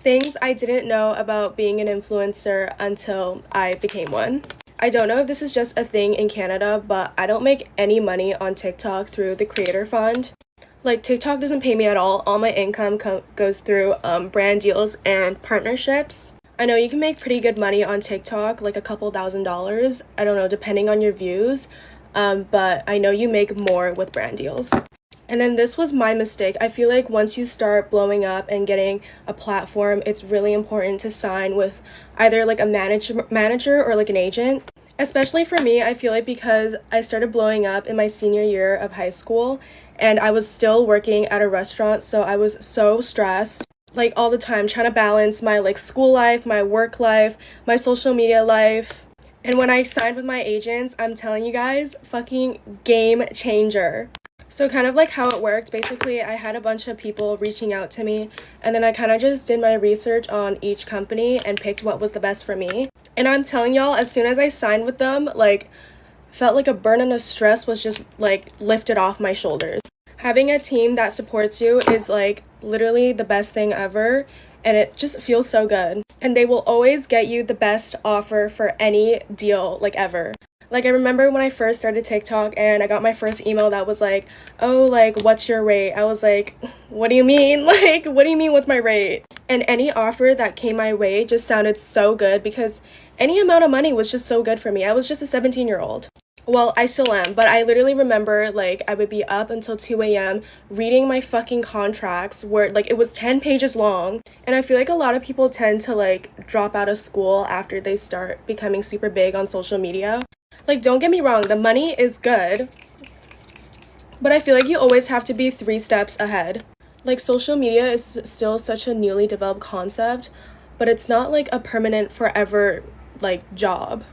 Things I didn't know about being an influencer until I became one. I don't know if this is just a thing in Canada, but I don't make any money on TikTok through the creator fund. Like, TikTok doesn't pay me at all. All my income goes through brand deals and partnerships. I know you can make pretty good money on TikTok, like a couple $1,000s. I don't know, depending on your views. But I know you make more with brand deals. And then this was my mistake. I feel like once you start blowing up and getting a platform, it's really important to sign with either like a manager or like an agent. Especially for me, I feel like because I started blowing up in my senior year of high school and I was still working at a restaurant, so I was so stressed like all the time trying to balance my like school life, my work life, my social media life. And when I signed with my agents, I'm telling you guys, fucking game changer. So kind of like how it worked, basically I had a bunch of people reaching out to me and then I kind of just did my research on each company and picked what was the best for me. And I'm telling y'all, as soon as I signed with them, like felt like a burden of stress was just like lifted off my shoulders. Having a team that supports you is like literally the best thing ever, and it just feels so good. And they will always get you the best offer for any deal like ever. Like, I remember when I first started TikTok and I got my first email that was like, oh, like, what's your rate? I was like, what do you mean? Like, what do you mean what's my rate? And any offer that came my way just sounded so good because any amount of money was just so good for me. I was just a 17-year-old. Well, I still am, but I literally remember, like, I would be up until 2 a.m. reading my fucking contracts where, like, it was 10 pages long. And I feel like a lot of people tend to, like, drop out of school after they start becoming super big on social media. Like, don't get me wrong, the money is good, but I feel like you always have to be 3 steps ahead. Like, social media is still such a newly developed concept, but it's not like a permanent forever, like, job.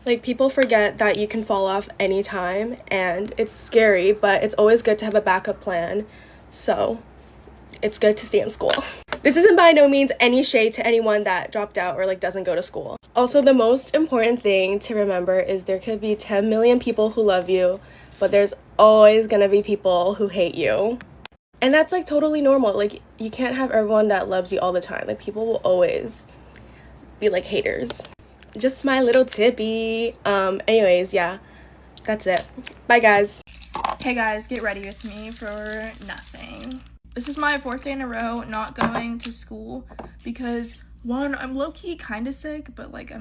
Like, people forget that you can fall off anytime, and it's scary, but it's always good to have a backup plan. So, it's good to stay in school. This isn't by no means any shade to anyone that dropped out or like doesn't go to school. Also, the most important thing to remember is there could be 10 million people who love you, but there's always gonna be people who hate you. And that's like totally normal. Like, you can't have everyone that loves you all the time. Like, people will always be like haters. Just my little tippy. Anyways, yeah, that's it. Bye, guys. Hey guys, get ready with me for nothing. This is my 4th day in a row not going to school because 1, I'm low-key kind of sick, but like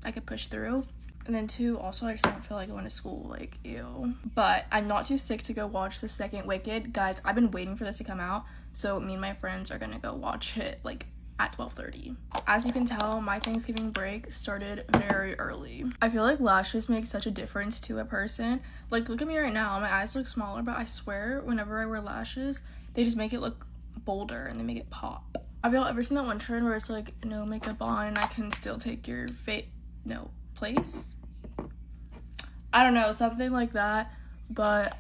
I could push through. And then 2, also I just don't feel like going to school, like ew. But I'm not too sick to go watch the second Wicked. Guys, I've been waiting for this to come out, so me and my friends are gonna go watch it like at 12:30. As you can tell, my Thanksgiving break started very early. I feel like lashes make such a difference to a person. Like, look at me right now, my eyes look smaller, but I swear whenever I wear lashes, they just make it look bolder and they make it pop. Have y'all ever seen that one trend where it's like, no makeup on and I can still take your place? I don't know, something like that. But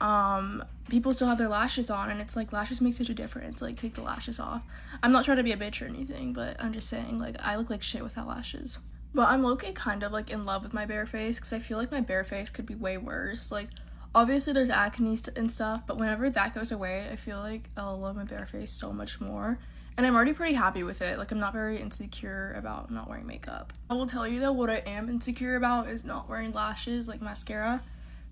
people still have their lashes on, and it's like lashes make such a difference. Like, take the lashes off. I'm not trying to be a bitch or anything, but I'm just saying, like, I look like shit without lashes. But I'm low-key kind of like in love with my bare face because I feel like my bare face could be way worse. Like, obviously there's acne and stuff, but whenever that goes away, I feel like I'll love my bare face so much more. And I'm already pretty happy with it. Like, I'm not very insecure about not wearing makeup. I will tell you though, what I am insecure about is not wearing lashes, like mascara,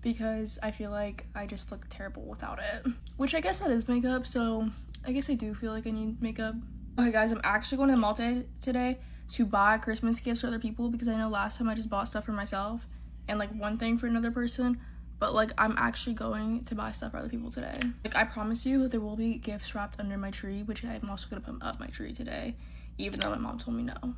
because I feel like I just look terrible without it. Which I guess that is makeup, so I guess I do feel like I need makeup. Okay guys, I'm actually going to the mall today to buy Christmas gifts for other people because I know last time I just bought stuff for myself and like one thing for another person, but like I'm actually going to buy stuff for other people today. Like, I promise you there will be gifts wrapped under my tree, which I'm also gonna put up my tree today, even though my mom told me no.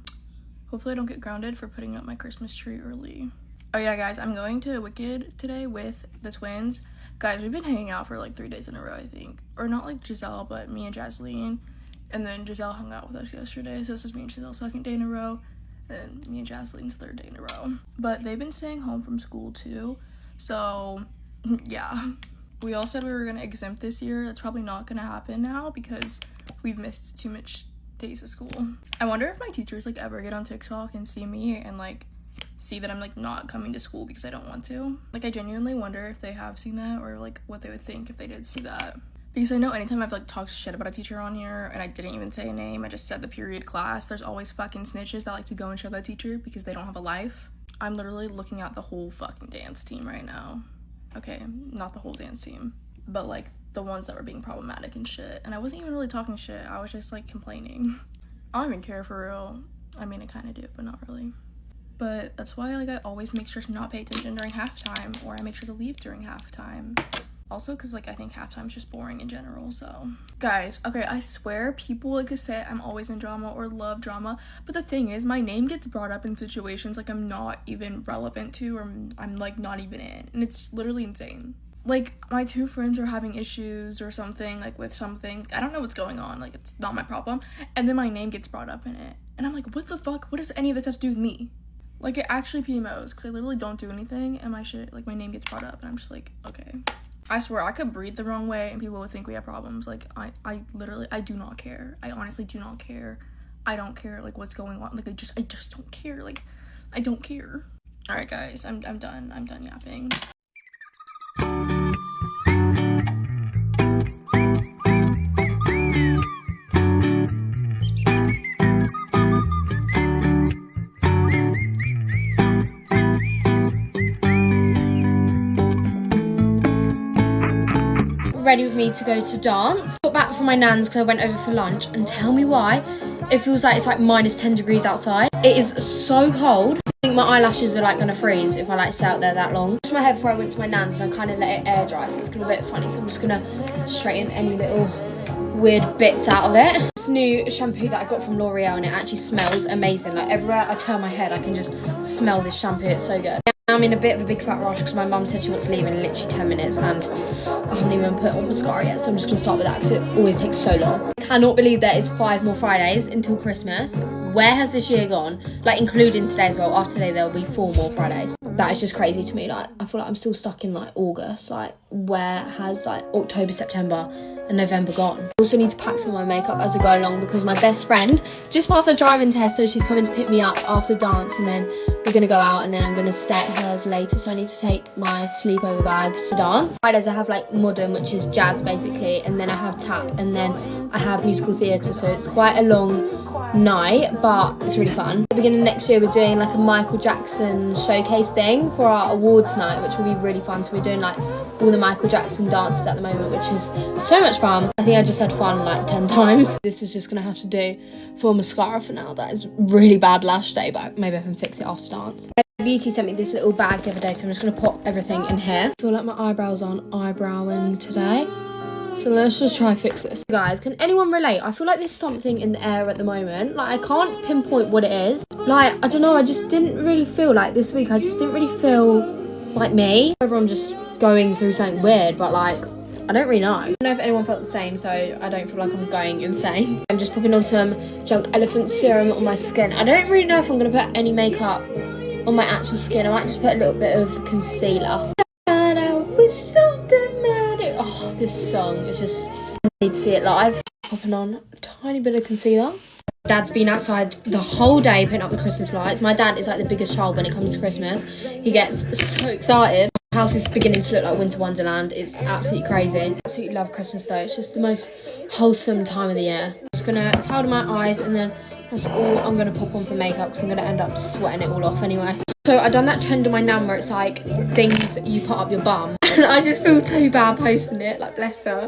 Hopefully I don't get grounded for putting up my Christmas tree early. Oh yeah guys, I'm going to Wicked today with the twins. Guys, we've been hanging out for like 3 days in a row, I think. Or not like Giselle, but me and Jasleen. And then Giselle hung out with us yesterday, so this is me and Giselle's 2nd day in a row. And me and Jasleen's 3rd day in a row. But they've been staying home from school too, so yeah. We all said we were gonna exempt this year. That's probably not gonna happen now because we've missed too much days of school. I wonder if my teachers like ever get on TikTok and see me and like see that I'm like not coming to school because I don't want to. Like, I genuinely wonder if they have seen that or like what they would think if they did see that. Because I know anytime I've like talked shit about a teacher on here and I didn't even say a name, I just said the period class, there's always fucking snitches that like to go and show that teacher because they don't have a life. I'm literally looking at the whole fucking dance team right now. Okay, not the whole dance team, but like the ones that were being problematic and shit. And I wasn't even really talking shit, I was just like complaining. I don't even care for real. I mean, I kind of do, but not really. But that's why like I always make sure to not pay attention during halftime, or I make sure to leave during halftime. Also, because, like, I think halftime is just boring in general, so. Guys, okay, I swear people like to say I'm always in drama or love drama, but the thing is, my name gets brought up in situations, like, I'm not even relevant to, or I'm like, not even in, and it's literally insane. Like, my 2 friends are having issues or something, like, with something. I don't know what's going on, like, it's not my problem, and then my name gets brought up in it, and I'm like, what the fuck? What does any of this have to do with me? Like, it actually PMOs, because I literally don't do anything, and my shit, like, my name gets brought up, and I'm just like, okay. I swear, I could breathe the wrong way and people would think we have problems. Like, I literally, I do not care. I honestly do not care. I don't care, like, what's going on. Like, I just don't care. Like, I don't care. Alright, guys, I'm done. I'm done yapping. Ready with me to go to dance. Got back from my nan's because I went over for lunch, and tell me why it feels like it's like minus 10 degrees outside. It is so cold. I think my eyelashes are like gonna freeze if I like stay out there that long. Washed my hair before I went to my nan's and I kind of let it air dry, so it's gonna be a bit funny, so I'm just gonna straighten any little weird bits out of it. This new shampoo that I got from L'Oreal, and it actually smells amazing. Like, everywhere I turn my head I can just smell this shampoo. It's so good. I'm in a bit of a big fat rush because my mum said she wants to leave in literally 10 minutes and I haven't even put on mascara yet, so I'm just going to start with that because it always takes so long. I cannot believe there is 5 more Fridays until Christmas. Where has this year gone? Like, including today as well. After today there will be 4 more Fridays. That is just crazy to me. Like, I feel like I'm still stuck in like August. Like, where has like October, September and November gone? I also need to pack some of my makeup as I go along because my best friend just passed her driving test, so she's coming to pick me up after dance, and then we're gonna go out, and then I'm gonna stay at hers later, so I need to take my sleepover bag to dance. Fridays I have like modern, which is jazz basically, and then I have tap, and then I have musical theatre, so it's quite a long night, but it's really fun. At the beginning of next year we're doing like a Michael Jackson showcase thing for our awards night, which will be really fun. So we're doing like all the Michael Jackson dances at the moment, which is so much fun. I think I just had fun like 10 times. This is just gonna have to do for mascara for now. That is really bad lash day, but maybe I can fix it after dance. Beauty sent me this little bag the other day, so I'm just gonna pop everything in here. I feel like my eyebrows aren't eyebrowing today, so let's just try fix this. Guys, can anyone relate? I feel like there's something in the air at the moment. Like, I can't pinpoint what it is. Like, I don't know, I just didn't really feel like this week, I just didn't really feel like me. Everyone just going through something weird, but like, I don't really know. I don't know if anyone felt the same, so I don't feel like I'm going insane. I'm just popping on some Junk Elephant serum on my skin. I don't really know if I'm gonna put any makeup on my actual skin. I might just put a little bit of concealer. Oh, this song is just, I need to see it live. Popping on a tiny bit of concealer. Dad's been outside the whole day putting up the Christmas lights. My dad is like the biggest child when it comes to Christmas. He gets so excited. The house is beginning to look like Winter Wonderland. It's absolutely crazy. Absolutely love Christmas though. It's just the most wholesome time of the year. I'm just gonna powder my eyes, and then that's all I'm gonna pop on for makeup because I'm gonna end up sweating it all off anyway. So I done that trend on my nan where it's like things you put up your bum, and I just feel too bad posting it, like, bless her.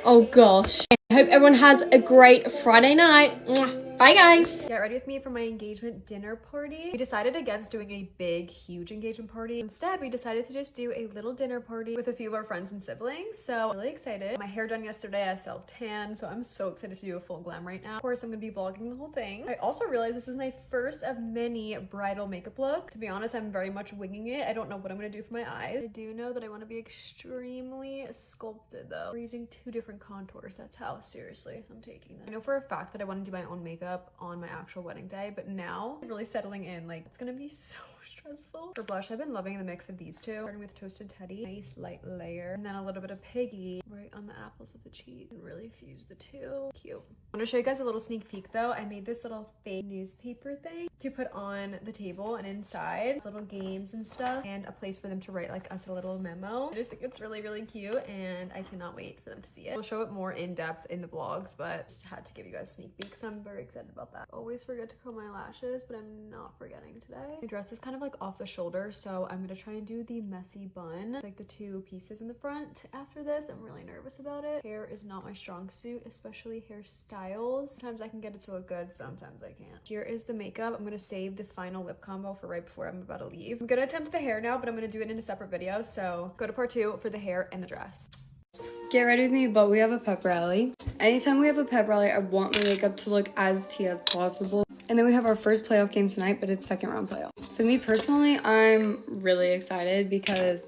Oh gosh. I hope everyone has a great Friday night. Mwah. Bye guys. Get ready with me for my engagement dinner party. We decided against doing a big, huge engagement party. Instead, we decided to just do a little dinner party with a few of our friends and siblings. So I'm really excited. My hair done yesterday, I self-tanned, so I'm so excited to do a full glam right now. Of course, I'm gonna be vlogging the whole thing. I also realized this is my first of many bridal makeup look. To be honest, I'm very much winging it. I don't know what I'm gonna do for my eyes. I do know that I want to be extremely sculpted though. We're using 2 different contours. That's how seriously I'm taking this. I know for a fact that I want to do my own makeup on my actual wedding day, but now I'm really settling in. Like, it's gonna be so stressful. For blush, I've been loving the mix of these 2. Starting with Toasted Teddy, nice light layer, and then a little bit of Piggy right on the apples of the cheek, and really fuse the 2. Cute. I want to show you guys a little sneak peek though. I made this little fake newspaper thing to put on the table, and inside little games and stuff, and a place for them to write like us a little memo. I just think it's really, really cute, and I cannot wait for them to see it. We'll show it more in depth in the vlogs, but just had to give you guys a sneak peek, so I'm very excited about that. Always forget to comb my lashes, but I'm not forgetting today. My dress is kind of like off the shoulder, so I'm gonna try and do the messy bun, like the 2 pieces in the front. After this, I'm really nervous about it. Hair is not my strong suit, especially hairstyles. Sometimes I can get it to look good, sometimes I can't. Here is the makeup. I'm gonna save the final lip combo for right before I'm about to leave. I'm gonna attempt the hair now, but I'm gonna do it in a separate video, so go to part 2 for the hair and the dress. Get ready with me, but we have a pep rally. Anytime we have a pep rally, I want my makeup to look as tea as possible. And then we have our first playoff game tonight, but it's second round playoff. So me personally, I'm really excited because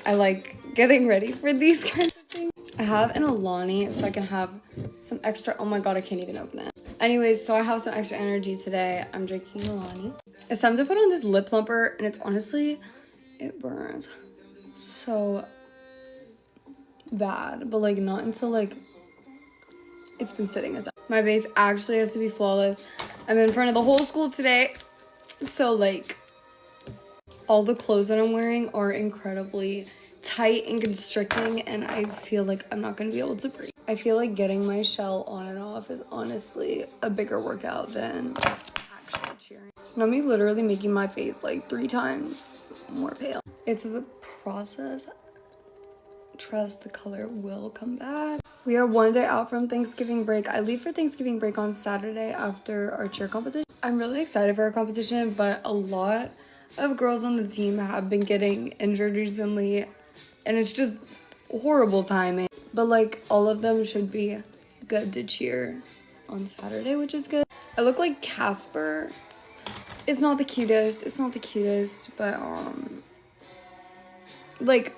I like getting ready for these kinds of things. I have an Alani, so I can have some extra, oh my god, I can't even open it. Anyways, so I have some extra energy today. I'm drinking Alani. It's time to put on this lip plumper, and it's honestly, it burns so bad, but like not until like it's been sitting as my base actually has to be flawless. I'm in front of the whole school today, so like all the clothes that I'm wearing are incredibly tight and constricting, and I feel like I'm not gonna be able to breathe. I feel like getting my shell on and off is honestly a bigger workout than actually cheering. And I'm literally making my face like 3 times more pale. It's a process. Trust the color will come back. We are 1 day out from Thanksgiving break. I leave for Thanksgiving break on Saturday after our cheer competition. I'm really excited for our competition, but a lot of girls on the team have been getting injured recently, and it's just horrible timing. But like all of them should be good to cheer on Saturday, which is good. I look like Casper. It's not the cutest, but like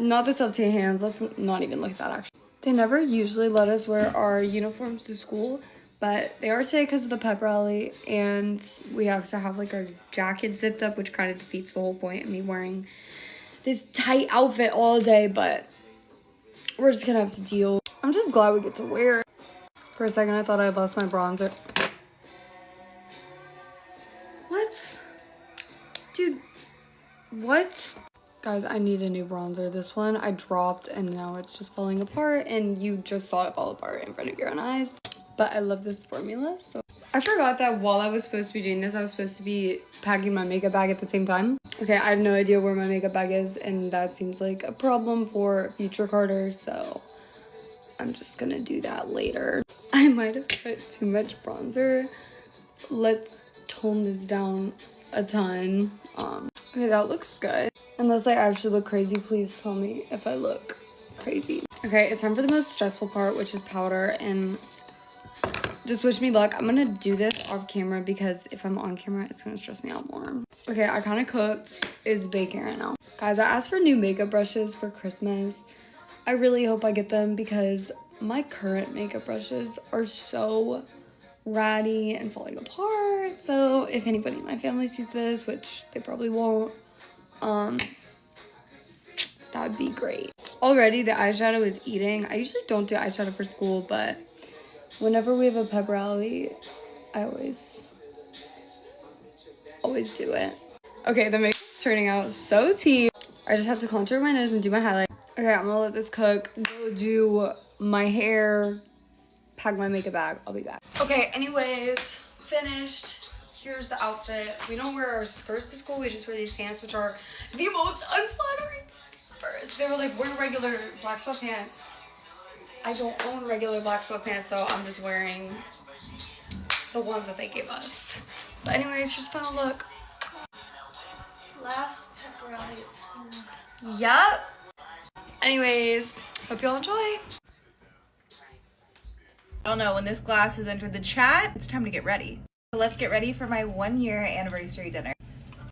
not the stuff to your hands. Let's not even look at that actually. They never usually let us wear our uniforms to school, but they are today because of the pep rally, and we have to have like our jacket zipped up, which kind of defeats the whole point of me wearing this tight outfit all day, but we're just gonna have to deal. I'm just glad we get to wear it. For a second I thought I lost my bronzer. What? Dude, what? Guys, I need a new bronzer. This one I dropped and now it's just falling apart, and you just saw it fall apart in front of your own eyes. But I love this formula. So I forgot that while I was supposed to be doing this, I was supposed to be packing my makeup bag at the same time. Okay, I have no idea where my makeup bag is, and that seems like a problem for future Carters, so I'm just gonna do that later. I might have put too much bronzer. Let's tone this down a ton. Okay, that looks good. Unless I actually look crazy, please tell me if I look crazy. Okay, it's time for the most stressful part, which is powder, and just wish me luck. I'm gonna do this off camera because if I'm on camera, it's gonna stress me out more. Okay, I kind of cooked. It's baking right now. Guys, I asked for new makeup brushes for Christmas. I really hope I get them because my current makeup brushes are so ratty and falling apart. So if anybody in my family sees this, which they probably won't, that would be great. Already the eyeshadow is eating. I usually don't do eyeshadow for school, but whenever we have a pep rally, I always do it. Okay, the makeup's turning out so tea. I just have to contour my nose and do my highlight. Okay, I'm gonna let this cook, go do my hair, pack my makeup bag. I'll be back. Okay, anyways, finished. Here's the outfit. We don't wear our skirts to school. We just wear these pants, which are the most unflattering first. They were like, wear regular black sweatpants. I don't own regular black sweatpants, so I'm just wearing the ones that they gave us. But anyways, just final look. Last pep rally at school. Yup. Anyways, hope y'all enjoy. Oh no, when this glass has entered the chat, it's time to get ready. So let's get ready for my 1-year anniversary dinner.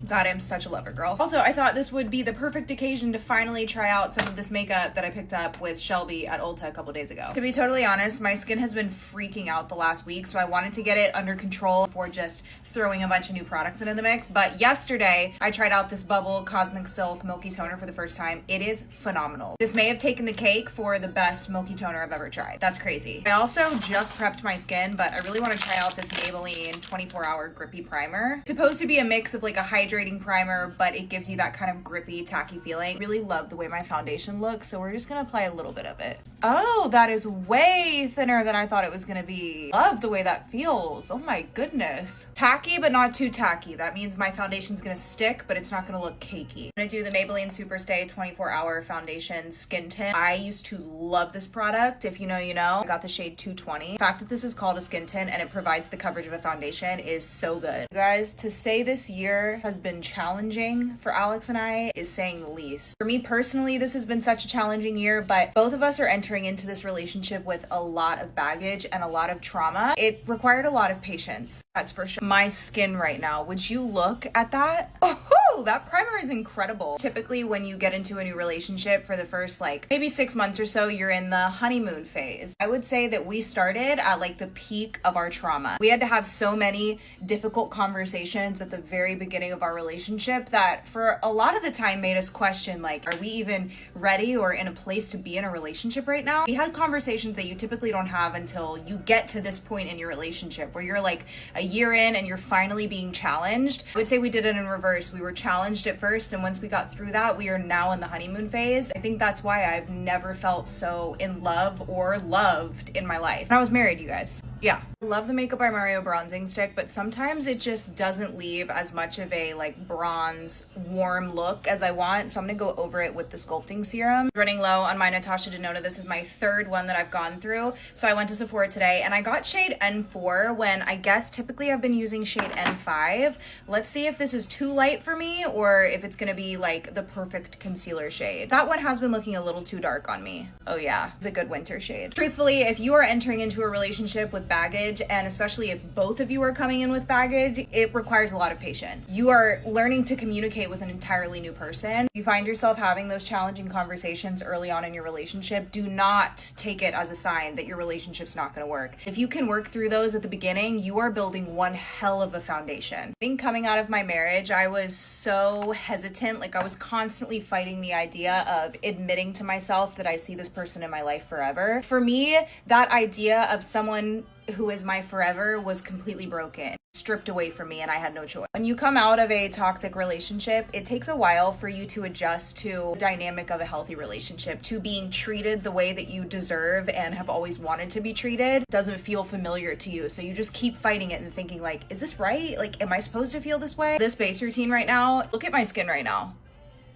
God, I'm such a lover girl. Also, I thought this would be the perfect occasion to finally try out some of this makeup that I picked up with Shelby at Ulta a couple days ago. To be totally honest, my skin has been freaking out the last week, so I wanted to get it under control before just throwing a bunch of new products into the mix. But yesterday, I tried out this Bubble Cosmic Silk Milky Toner for the first time. It is phenomenal. This may have taken the cake for the best milky toner I've ever tried. That's crazy. I also just prepped my skin, but I really want to try out this Maybelline 24-hour grippy primer. It's supposed to be a mix of like a hydrating primer, but it gives you that kind of grippy, tacky feeling. Really love the way my foundation looks, so we're just gonna apply a little bit of it. Oh, that is way thinner than I thought it was gonna be. Love the way that feels. Oh my goodness. Tacky, but not too tacky. That means my foundation's gonna stick, but it's not gonna look cakey. I'm gonna do the Maybelline Superstay 24-hour foundation skin tint. I used to love this product. If you know, you know. I got the shade 220. The fact that this is called a skin tint and it provides the coverage of a foundation is so good. You guys, to say this year has been challenging for Alex and I is saying the least. For me personally, this has been such a challenging year, but both of us are entering into this relationship with a lot of baggage and a lot of trauma. It required a lot of patience. That's for sure. My skin right now, would you look at that? Oh, that primer is incredible. Typically when you get into a new relationship for the first like maybe 6 months or so, you're in the honeymoon phase. I would say that we started at like the peak of our trauma. We had to have so many difficult conversations at the very beginning of our relationship that for a lot of the time made us question like, are we even ready or in a place to be in a relationship right now? We had conversations that you typically don't have until you get to this point in your relationship where you're like a year in and you're finally being challenged. I would say we did it in reverse. We were challenged at first, and once we got through that, we are now in the honeymoon phase. I think that's why I've never felt so in love or loved in my life. And I was married, you guys. Yeah. I love the Makeup by Mario bronzing stick, but sometimes it just doesn't leave as much of a like bronze warm look as I want, so I'm gonna go over it with the sculpting serum. Running low on my Natasha Denona. This is my third one that I've gone through. So I went to Sephora today and I got shade N4 when I guess typically I've been using shade N5. Let's see if this is too light for me or if it's gonna be like the perfect concealer shade. That one has been looking a little too dark on me. Oh yeah, it's a good winter shade. Truthfully, if you are entering into a relationship with baggage, and especially if both of you are coming in with baggage, it requires a lot of patience. You are learning to communicate with an entirely new person. You find yourself having those challenging conversations early on in your relationship, do not take it as a sign that your relationship's not going to work. If you can work through those at the beginning, you are building one hell of a foundation. I think coming out of my marriage, I was so hesitant. Like I was constantly fighting the idea of admitting to myself that I see this person in my life forever. For me, that idea of someone who is my forever was completely broken, stripped away from me, and I had no choice. When you come out of a toxic relationship, it takes a while for you to adjust to the dynamic of a healthy relationship, to being treated the way that you deserve and have always wanted to be treated. It doesn't feel familiar to you, so you just keep fighting it and thinking like, is this right? Like, am I supposed to feel this way? This base routine right now, look at my skin right now.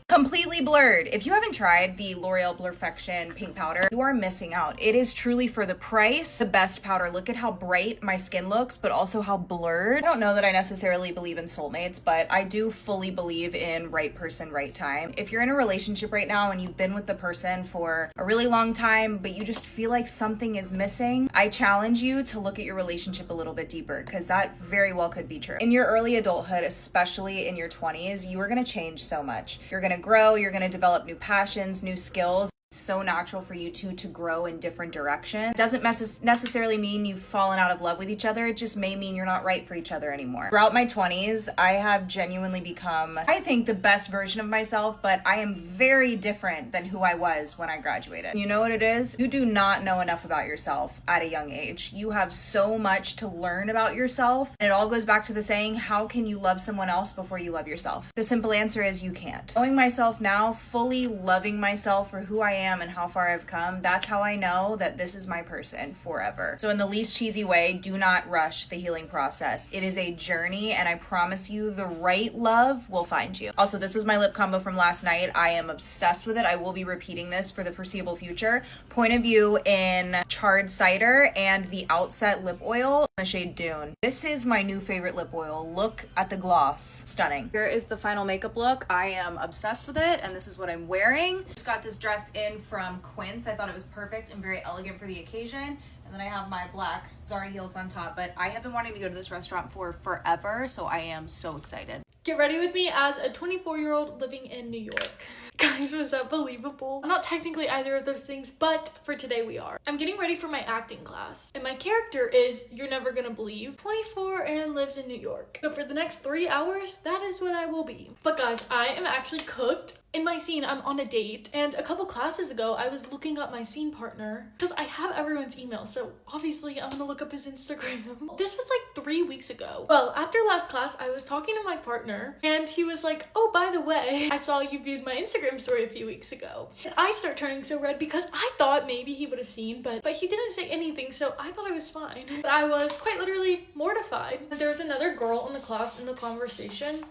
Completely blurred. If you haven't tried the L'Oreal Blurfection pink powder, you are missing out. It is truly, for the price, the best powder. Look at how bright my skin looks, but also how blurred. I don't know that I necessarily believe in soulmates, but I do fully believe in right person, right time. If you're in a relationship right now and you've been with the person for a really long time, but you just feel like something is missing, I challenge you to look at your relationship a little bit deeper, because that very well could be true. In your early adulthood, especially in your 20s, you are going to change so much. You're going to grow, you're going to develop new passions, new skills. It's so natural for you two to grow in different directions. It doesn't necessarily mean you've fallen out of love with each other. It just may mean you're not right for each other anymore. Throughout my 20s, I have genuinely become, I think, the best version of myself, but I am very different than who I was when I graduated. You know what it is? You do not know enough about yourself at a young age. You have so much to learn about yourself. And it all goes back to the saying, how can you love someone else before you love yourself? The simple answer is you can't. Knowing myself now, fully loving myself for who I am and how far I've come, that's how I know that this is my person forever. So in the least cheesy way, do not rush the healing process. It is a journey, and I promise you the right love will find you. Also, this was my lip combo from last night. I am obsessed with it. I will be repeating this for the foreseeable future. Point of View in Charred Cider and the Outset lip oil in the shade Dune. This is my new favorite lip oil. Look at the gloss. Stunning. Here is the final makeup look. I am obsessed with it, and this is what I'm wearing. Just got this dress in from Quince. I thought it was perfect and very elegant for the occasion. And then I have my black Zara heels on top, but I have been wanting to go to this restaurant for forever, so I am so excited. Get ready with me as a 24-year-old living in New York. Guys, was that believable? I'm not technically either of those things, but for today we are. I'm getting ready for my acting class, and my character is, you're never gonna believe, 24 and lives in New York. So for the next 3 hours, that is what I will be. But guys, I am actually cooked. In my scene, I'm on a date, and a couple classes ago, I was looking up my scene partner because I have everyone's email, so obviously I'm gonna look up his Instagram. This was like 3 weeks ago. Well, after last class, I was talking to my partner, and he was like, oh, by the way, I saw you viewed my Instagram story a few weeks ago. And I start turning so red because I thought maybe he would have seen, but he didn't say anything, so I thought I was fine. But I was quite literally mortified. There was another girl in the class in the conversation.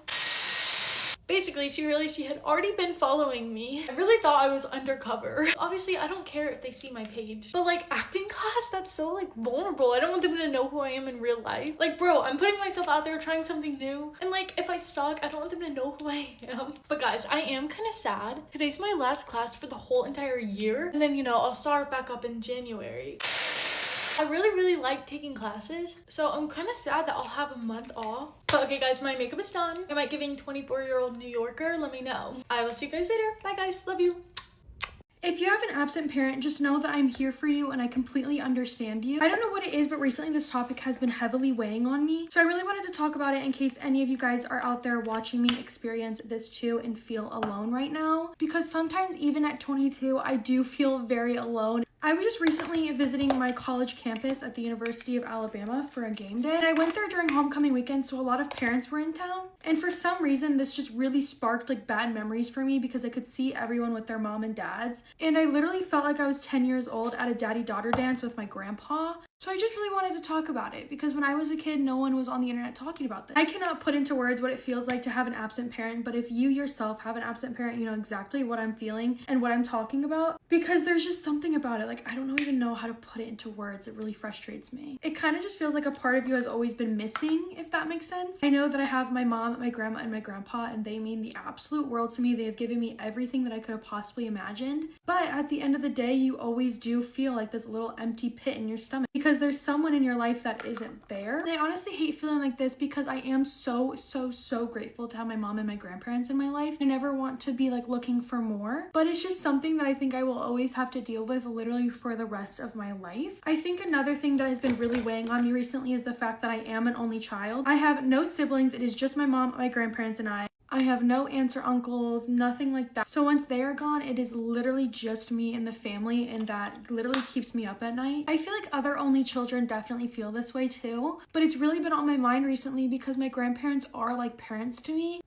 Basically, she realized she had already been following me. I really thought I was undercover. Obviously, I don't care if they see my page. But like acting class, that's so like vulnerable. I don't want them to know who I am in real life. Like bro, I'm putting myself out there trying something new. And like if I stalk, I don't want them to know who I am. But guys, I am kind of sad. Today's my last class for the whole entire year. And then, you know, I'll start back up in January. I really like taking classes, so I'm kind of sad that I'll have a month off. But okay guys, my makeup is done. Am I giving 24-year-old New Yorker? Let me know. I will see you guys later. Bye guys, love you. If you have an absent parent, just know that I'm here for you and I completely understand you. I don't know what it is, but recently this topic has been heavily weighing on me. So I really wanted to talk about it in case any of you guys are out there watching me experience this too and feel alone right now. Because sometimes even at 22, I do feel very alone. I was just recently visiting my college campus at the University of Alabama for a game day. And I went there during homecoming weekend, so a lot of parents were in town. And for some reason, this just really sparked like bad memories for me because I could see everyone with their mom and dads. And I literally felt like I was 10 years old at a daddy-daughter dance with my grandpa. So I just really wanted to talk about it because when I was a kid, no one was on the internet talking about this. I cannot put into words what it feels like to have an absent parent, but if you yourself have an absent parent, you know exactly what I'm feeling and what I'm talking about because there's just something about it. Like, I don't even know how to put it into words. It really frustrates me. It kind of just feels like a part of you has always been missing, if that makes sense. I know that I have my mom, my grandma, and my grandpa, and they mean the absolute world to me. They have given me everything that I could have possibly imagined. But at the end of the day, you always do feel like this little empty pit in your stomach because there's someone in your life that isn't there. And I honestly hate feeling like this because I am so grateful to have my mom and my grandparents in my life. I never want to be like looking for more, but it's just something that I think I will always have to deal with literally for the rest of my life. I think another thing that has been really weighing on me recently is the fact that I am an only child. I have no siblings. It is just my mom, my grandparents, and I. I have no aunts or uncles, nothing like that. So once they are gone, it is literally just me and the family, and that literally keeps me up at night. I feel like other only children definitely feel this way too, but it's really been on my mind recently because my grandparents are like parents to me.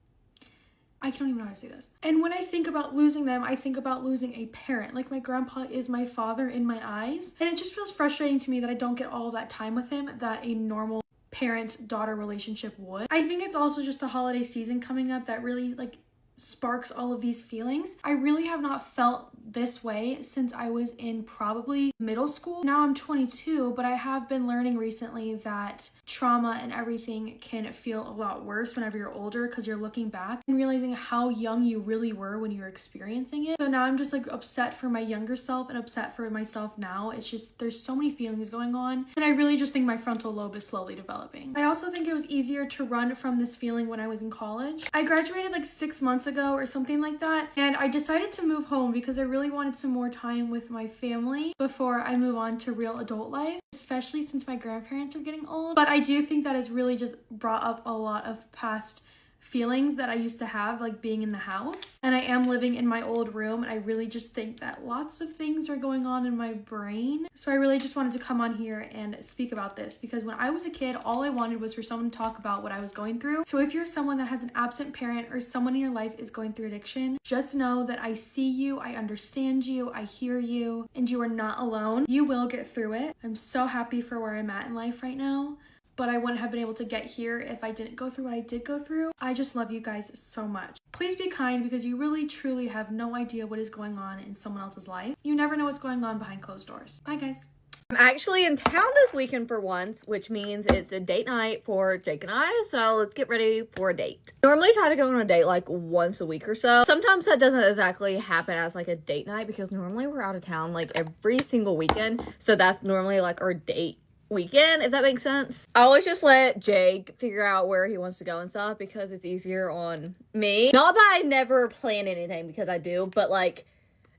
I don't even know how to say this. And when I think about losing them, I think about losing a parent. Like my grandpa is my father in my eyes, and it just feels frustrating to me that I don't get all of that time with him that a normal parent-daughter relationship would. I think it's also just the holiday season coming up that really like sparks all of these feelings. I really have not felt this way since I was in probably middle school. Now I'm 22, but I have been learning recently that trauma and everything can feel a lot worse whenever you're older because you're looking back and realizing how young you really were when you were experiencing it. So now I'm just like upset for my younger self and upset for myself now. It's just there's so many feelings going on, and I really just think my frontal lobe is slowly developing. I also think it was easier to run from this feeling when I was in college. I graduated like 6 months ago or something like that, and I decided to move home because I really wanted some more time with my family before I move on to real adult life, especially since my grandparents are getting old. But I do think that it's really just brought up a lot of past feelings that I used to have, like being in the house, and I am living in my old room, and I really just think that lots of things are going on in my brain. So I really just wanted to come on here and speak about this because when I was a kid, all I wanted was for someone to talk about what I was going through. So if you're someone that has an absent parent or someone in your life is going through addiction, just know that I see you, I understand you, I hear you, and you are not alone. You will get through it. I'm so happy for where I'm at in life right now, but I wouldn't have been able to get here if I didn't go through what I did go through. I just love you guys so much. Please be kind because you really truly have no idea what is going on in someone else's life. You never know what's going on behind closed doors. Bye guys. I'm actually in town this weekend for once, which means it's a date night for Jake and I, so let's get ready for a date. Normally try to go on a date like once a week or so. Sometimes that doesn't exactly happen as like a date night because normally we're out of town like every single weekend, so that's normally like our date weekend, if that makes sense. I always just let Jake figure out where he wants to go and stuff because it's easier on me. Not that I never plan anything, because I do, but like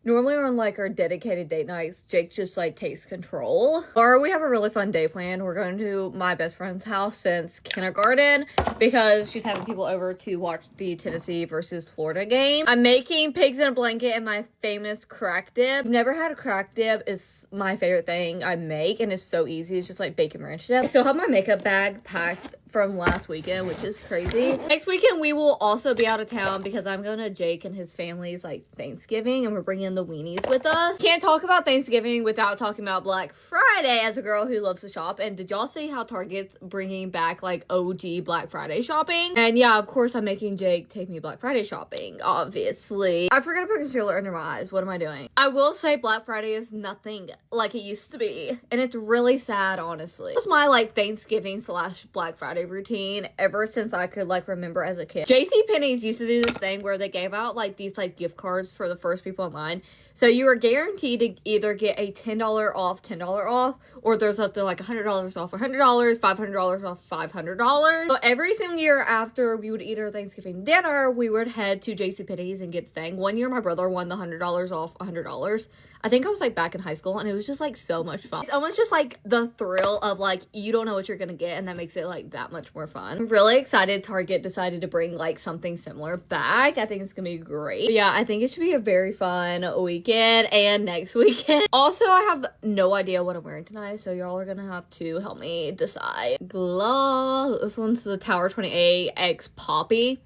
normally on like our dedicated date nights, Jake just like takes control. Or we have a really fun day planned. We're going to my best friend's house since kindergarten because she's having people over to watch the Tennessee versus Florida game. I'm making pigs in a blanket and my famous crack dip. I've never had a crack dip. It's my favorite thing I make and it's so easy. It's just like bacon ranch dip. I still have my makeup bag packed from last weekend, which is crazy. Next weekend we will also be out of town because I'm going to Jake and his family's like Thanksgiving and we're bringing the weenies with us. Can't talk about Thanksgiving without talking about Black Friday as a girl who loves to shop. And did y'all see how Target's bringing back like OG Black Friday shopping? And yeah, of course I'm making Jake take me Black Friday shopping, obviously. I forgot to put concealer under my eyes. What am I doing? I will say Black Friday is nothing like it used to be and it's really sad, honestly. It was my like Thanksgiving / Black Friday routine ever since I could like remember as a kid. JCPenney's used to do this thing where they gave out like these like gift cards for the first people in line. So you were guaranteed to either get a $10 off, $10 off, or there's up to like $100 off $100, $500 off $500. So every single year after we would eat our Thanksgiving dinner, we would head to JCPenney's and get the thing. One year my brother won the $100 off $100. I think I was like back in high school and it was just like so much fun. It's almost just like the thrill of like you don't know what you're gonna get and that makes it like that much more fun. I'm really excited Target decided to bring like something similar back. I think it's gonna be great. But yeah, I think it should be a very fun weekend and next weekend. Also, I have no idea what I'm wearing tonight, so y'all are gonna have to help me decide. Gloss. This one's the Tower 28 X Poppy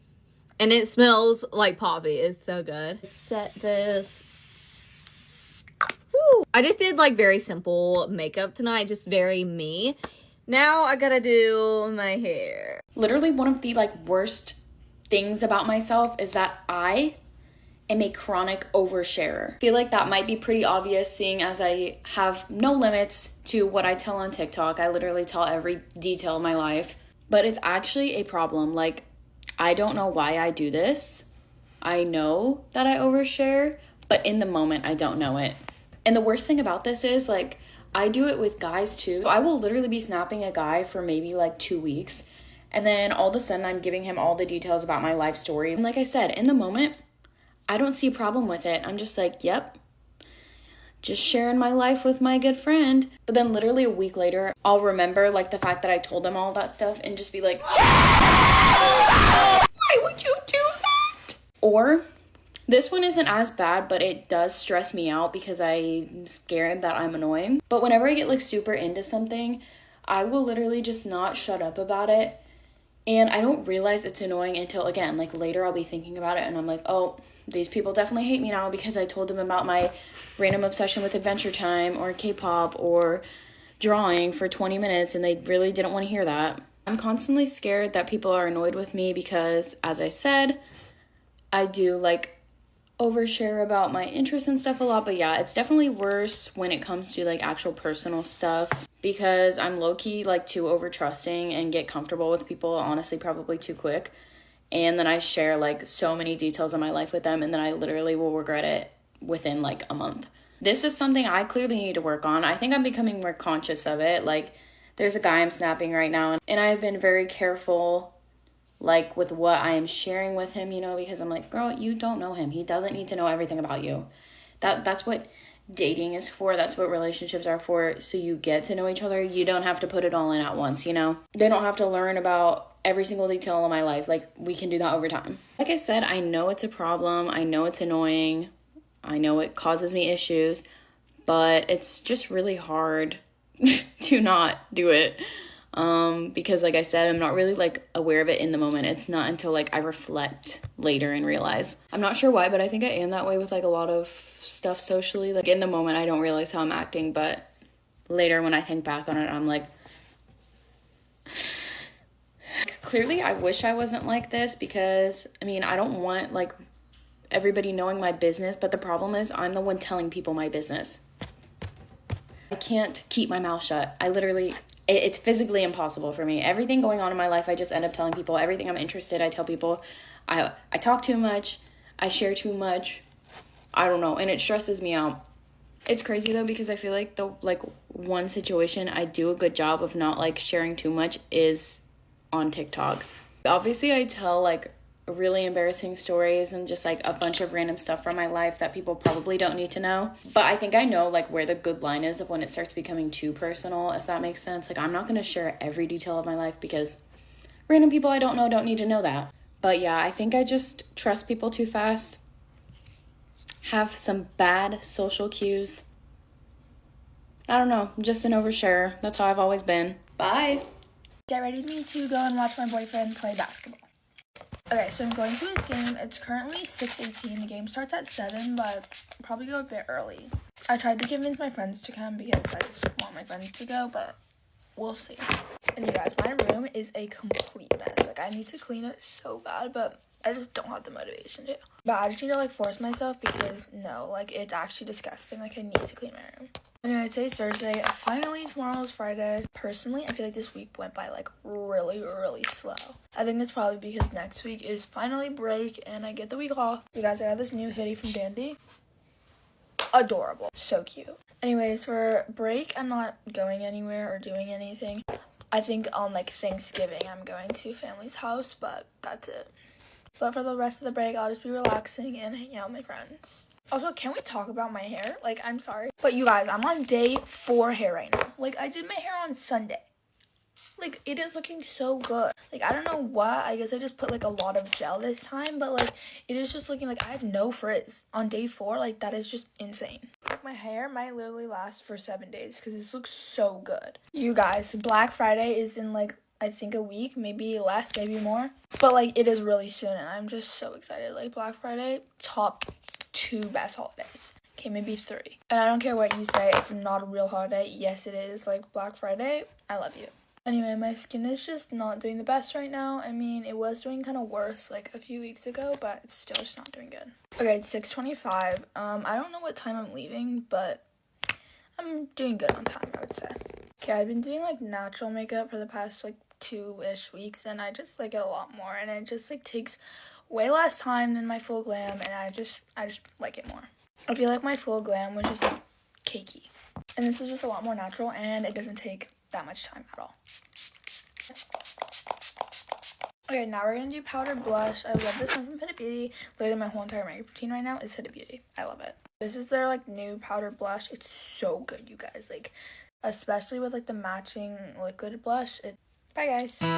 and it smells like poppy. It's so good. Set this. Woo. I just did like very simple makeup tonight, just very me. Now I gotta do my hair. Literally one of the like worst things about myself is that I am a chronic oversharer. I feel like that might be pretty obvious seeing as I have no limits to what I tell on TikTok. I literally tell every detail of my life, but it's actually a problem. Like, I don't know why I do this. I know that I overshare, but in the moment I don't know it. And the worst thing about this is like, I do it with guys too. I will literally be snapping a guy for maybe like 2 weeks. And then all of a sudden I'm giving him all the details about my life story. And like I said, in the moment, I don't see a problem with it. I'm just like, yep, just sharing my life with my good friend. But then literally a week later, I'll remember like the fact that I told him all that stuff and just be like, why would you do that? Or this one isn't as bad, but it does stress me out because I'm scared that I'm annoying. But whenever I get like super into something, I will literally just not shut up about it. And I don't realize it's annoying until, again, like later I'll be thinking about it and I'm like, oh, these people definitely hate me now because I told them about my random obsession with Adventure Time or K-pop or drawing for 20 minutes and they really didn't want to hear that. I'm constantly scared that people are annoyed with me because, as I said, I do like overshare about my interests and stuff a lot. But yeah, it's definitely worse when it comes to like actual personal stuff because I'm low-key like too over-trusting and get comfortable with people, honestly, probably too quick. And then I share like so many details of my life with them and then I literally will regret it within like a month. This is something I clearly need to work on. I think I'm becoming more conscious of it. Like, there's a guy I'm snapping right now and I've been very careful like with what I am sharing with him, you know, because I'm like, girl, you don't know him. He doesn't need to know everything about you. That's what dating is for. That's what relationships are for. So you get to know each other. You don't have to put it all in at once, you know? They don't have to learn about every single detail of my life. Like, we can do that over time. Like I said, I know it's a problem. I know it's annoying. I know it causes me issues, but it's just really hard to not do it. Because like I said, I'm not really like aware of it in the moment. It's not until like I reflect later and realize. I'm not sure why, but I think I am that way with like a lot of stuff socially. Like in the moment, I don't realize how I'm acting, but later when I think back on it, I'm like, clearly I wish I wasn't like this because I mean, I don't want like everybody knowing my business, but the problem is I'm the one telling people my business. I can't keep my mouth shut. It's physically impossible for me. Everything going on in my life, I just end up telling people. Everything I'm interested, I tell people. I talk too much. I share too much. I don't know. And it stresses me out. It's crazy though, because I feel like the one situation I do a good job of not like sharing too much is on TikTok. Obviously I tell like really embarrassing stories and just like a bunch of random stuff from my life that people probably don't need to know, but I think I know like where the good line is of when it starts becoming too personal, if that makes sense. Like, I'm not going to share every detail of my life because random people I don't know don't need to know that. But yeah, I think I just trust people too fast, have some bad social cues. I don't know, I'm just an oversharer. That's how I've always been. Bye. Get ready with me to go and watch my boyfriend play basketball. Okay, so I'm going to his game. It's currently 6:18. The game starts at 7, but I'll probably go a bit early. I tried to convince my friends to come because I just want my friends to go, but we'll see. And you guys, my room is a complete mess. Like, I need to clean it so bad, but I just don't have the motivation to. But I just need to, like, force myself because, no, like, it's actually disgusting. Like, I need to clean my room. Anyway, today's Thursday. Finally, tomorrow's Friday. Personally, I feel like this week went by, like, really, really slow. I think that's probably because next week is finally break and I get the week off. You guys, I got this new hoodie from Dandy. Adorable. So cute. Anyways, for break, I'm not going anywhere or doing anything. I think on, like, Thanksgiving, I'm going to family's house, but that's it. But for the rest of the break, I'll just be relaxing and hanging out with my friends. Also, can we talk about my hair? Like, I'm sorry, but you guys, I'm on day 4 hair right now. Like, I did my hair on Sunday. Like, it is looking so good. Like, I don't know what. I guess I just put, like, a lot of gel this time, but, like, it is just looking like I have no frizz on day 4. Like, that is just insane. My hair might literally last for 7 days because this looks so good. You guys, Black Friday is in, like, I think a week, maybe less, maybe more. But, like, it is really soon, and I'm just so excited. Like, Black Friday, top 2 best holidays. Okay, maybe 3. And I don't care what you say, it's not a real holiday. Yes, it is. Like, Black Friday, I love you. Anyway, my skin is just not doing the best right now. I mean, it was doing kind of worse, like, a few weeks ago, but it's still just not doing good. Okay, it's 6:25. I don't know what time I'm leaving, but I'm doing good on time, I would say. Okay, I've been doing, like, natural makeup for the past, like, 2-ish weeks, and I just like it a lot more, and it just like takes way less time than my full glam, and I just like it more. I feel like my full glam was just like cakey, and this is just a lot more natural, and it doesn't take that much time at all. Okay, now we're gonna do powder blush. I love this one from Huda Beauty. Literally my whole entire makeup routine right now is Huda Beauty. I love it. This is their like new powder blush. It's so good, you guys, like especially with like the matching liquid blush. Bye, guys. You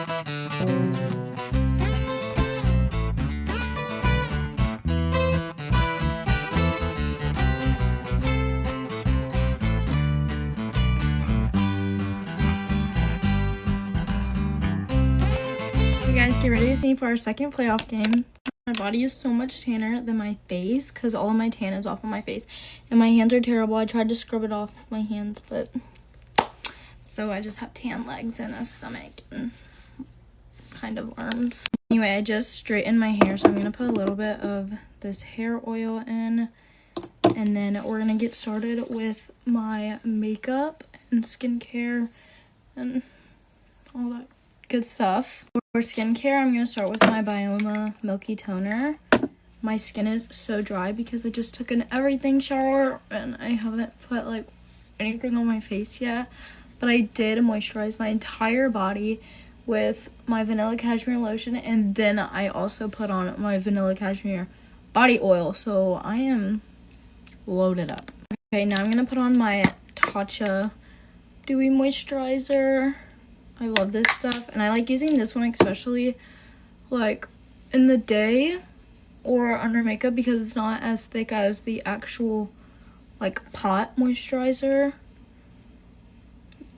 guys, get ready with me for our second playoff game. My body is so much tanner than my face because all of my tan is off on my face. And my hands are terrible. I tried to scrub it off my hands, but... So I just have tan legs and a stomach and kind of arms. Anyway, I just straightened my hair, so I'm going to put a little bit of this hair oil in. And then we're going to get started with my makeup and skincare and all that good stuff. For skincare, I'm going to start with my Bioma Milky Toner. My skin is so dry because I just took an everything shower and I haven't put like anything on my face yet. But I did moisturize my entire body with my Vanilla Cashmere lotion, and then I also put on my Vanilla Cashmere body oil, so I am loaded up. Okay, now I'm going to put on my Tatcha Dewy Moisturizer. I love this stuff, and I like using this one especially like in the day or under makeup because it's not as thick as the actual like pot moisturizer.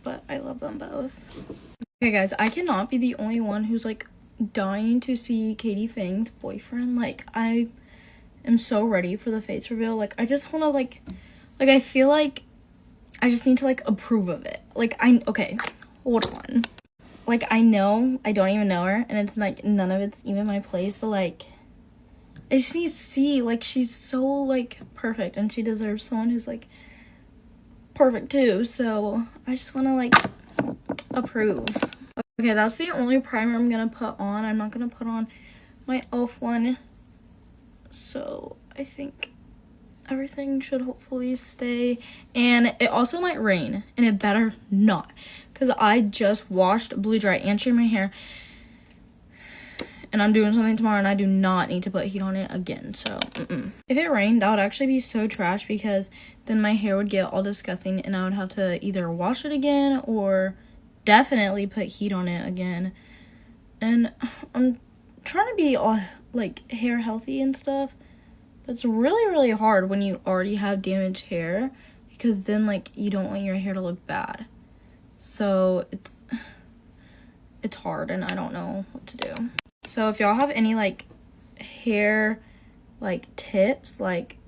But I love them both. Okay, guys, I cannot be the only one who's, like, dying to see Katie Fang's boyfriend. Like, I am so ready for the face reveal. Like, I just want to, like, I feel like I just need to, like, approve of it. Like, okay, hold on. Like, I know I don't even know her, and it's, like, none of it's even my place, but, like, I just need to see, like, she's so, like, perfect, and she deserves someone who's, like, perfect too, so I just want to like approve. Okay, that's the only primer I'm gonna put on. I'm not gonna put on my e.l.f. one, so I think everything should hopefully stay. And it also might rain, and it better not, because I just washed, blew dry, and shaved my hair, and I'm doing something tomorrow, and I do not need to put heat on it again. So if it rained, that would actually be so trash, because then my hair would get all disgusting, and I would have to either wash it again or definitely put heat on it again. And I'm trying to be all like hair healthy and stuff, but it's really hard when you already have damaged hair, because then like you don't want your hair to look bad. So it's hard, and I don't know what to do. So if y'all have any like hair like tips, like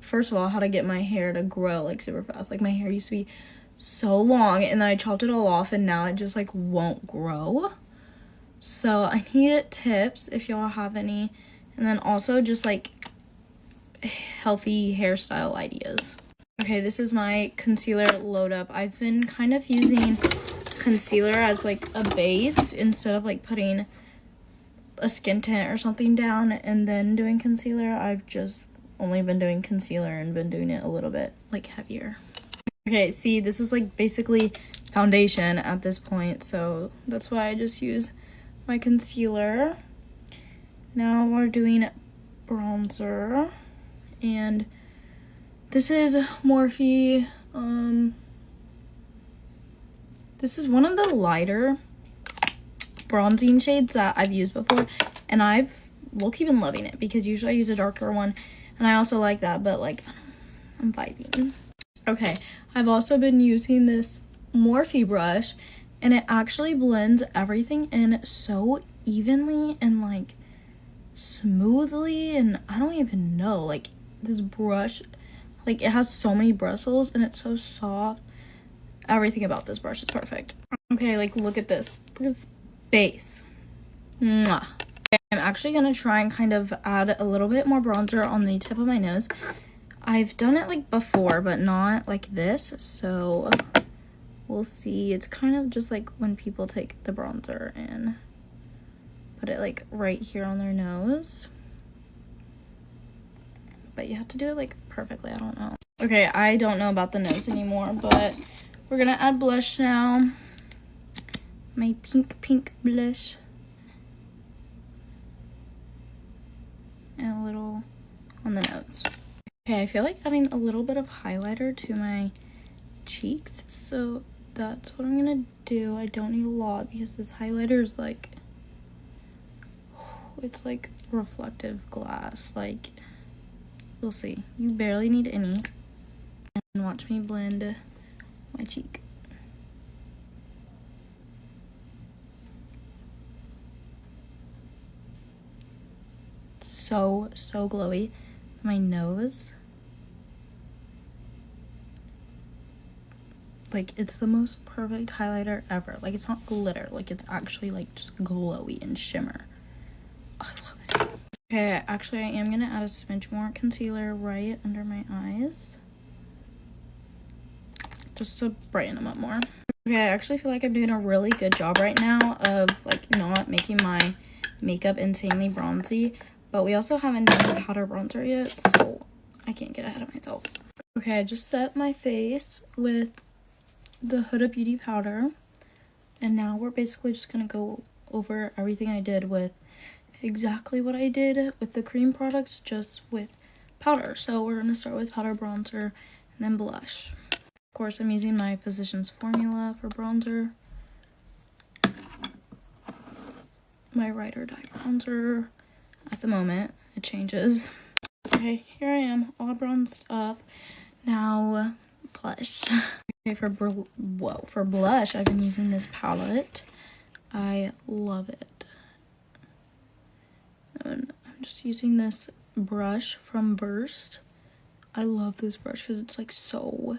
first of all, how to get my hair to grow like super fast. Like my hair used to be so long, and then I chopped it all off, and now it just like won't grow. So I need tips if y'all have any, and then also just like healthy hairstyle ideas. Okay, this is my concealer load up. I've been kind of using concealer as like a base instead of like putting a skin tint or something down and then doing concealer. I've just only been doing concealer and been doing it a little bit like heavier. Okay, see, this is like basically foundation at this point, so that's why I just use my concealer. Now we're doing bronzer, and this is Morphe. This is one of the lighter bronzing shades that I've used before, and I've low-key been loving it, because usually I use a darker one, and I also like that, but like I'm vibing. Okay, I've also been using this Morphe brush, and it actually blends everything in so evenly and like smoothly, and I don't even know, like this brush, like it has so many bristles and it's so soft. Everything about this brush is perfect. Okay, like look at this. Look at this base. Mwah. Okay, I'm actually gonna try and kind of add a little bit more bronzer on the tip of my nose. I've done it like before, but not like this, so we'll see. It's kind of just like when people take the bronzer and put it like right here on their nose, but you have to do it like perfectly. I don't know. Okay, I don't know about the nose anymore, but we're gonna add blush now. My pink blush, and a little on the nose. Okay, I feel like adding a little bit of highlighter to my cheeks, so that's what I'm gonna do. I don't need a lot, because this highlighter is like, it's like reflective glass. Like, you'll see. You barely need any. And watch me blend my cheek. So glowy. My nose, like it's the most perfect highlighter ever. Like it's not glitter, like it's actually like just glowy and shimmer. Oh, I love it. Okay, actually I am gonna add a smidge more concealer right under my eyes, just to brighten them up more. Okay, I actually feel like I'm doing a really good job right now of like not making my makeup insanely bronzy, but we also haven't done the powder bronzer yet, so I can't get ahead of myself. Okay, I just set my face with the Huda Beauty powder, and now we're basically just gonna go over everything I did with exactly what I did with the cream products, just with powder. So we're gonna start with powder, bronzer, and then blush. Of course, I'm using my Physicians Formula for bronzer. My Ride or Die bronzer. At the moment, it changes. Okay, here I am, all bronzed up. Now, blush. Okay, for blush, I've been using this palette. I love it. And I'm just using this brush from Burst. I love this brush because it's like so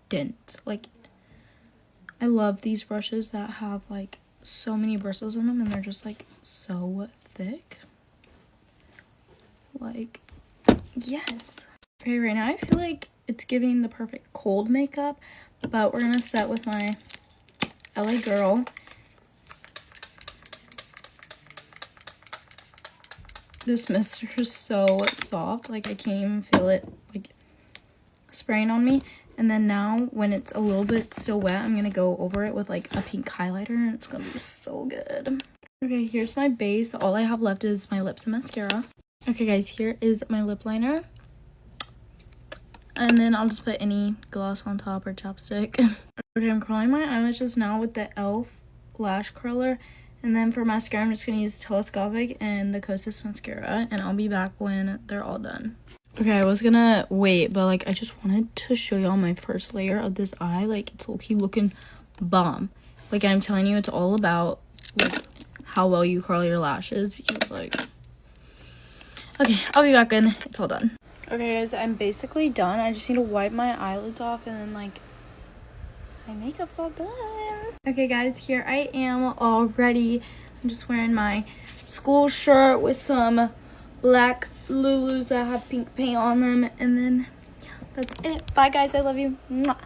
dense. Like, I love these brushes that have like so many bristles in them, and they're just like so thick. Like, yes. Okay, right now I feel like it's giving the perfect cold makeup, but we're gonna set with my LA Girl. This mister is so soft, like I can't even feel it like spraying on me. And then now when it's a little bit still wet, I'm gonna go over it with like a pink highlighter and it's gonna be so good. Okay, here's my base. All I have left is my lips and mascara. Okay guys, here is my lip liner. And then I'll just put any gloss on top or chapstick. Okay, I'm curling my eyelashes now with the e.l.f. lash curler. And then for mascara, I'm just gonna use Telescopic and the Kosas mascara. And I'll be back when they're all done. Okay, I was gonna wait, but like I just wanted to show y'all my first layer of this eye. Like it's low-key looking bomb. Like I'm telling you, it's all about like how well you curl your lashes, because like, okay, I'll be back when it's all done. Okay guys, I'm basically done. I just need to wipe my eyelids off and then like my makeup's all done. Okay guys, here I am all ready. I'm just wearing my school shirt with some black Lulus that have pink paint on them, and then yeah, that's it. Bye guys, I love you. Mwah.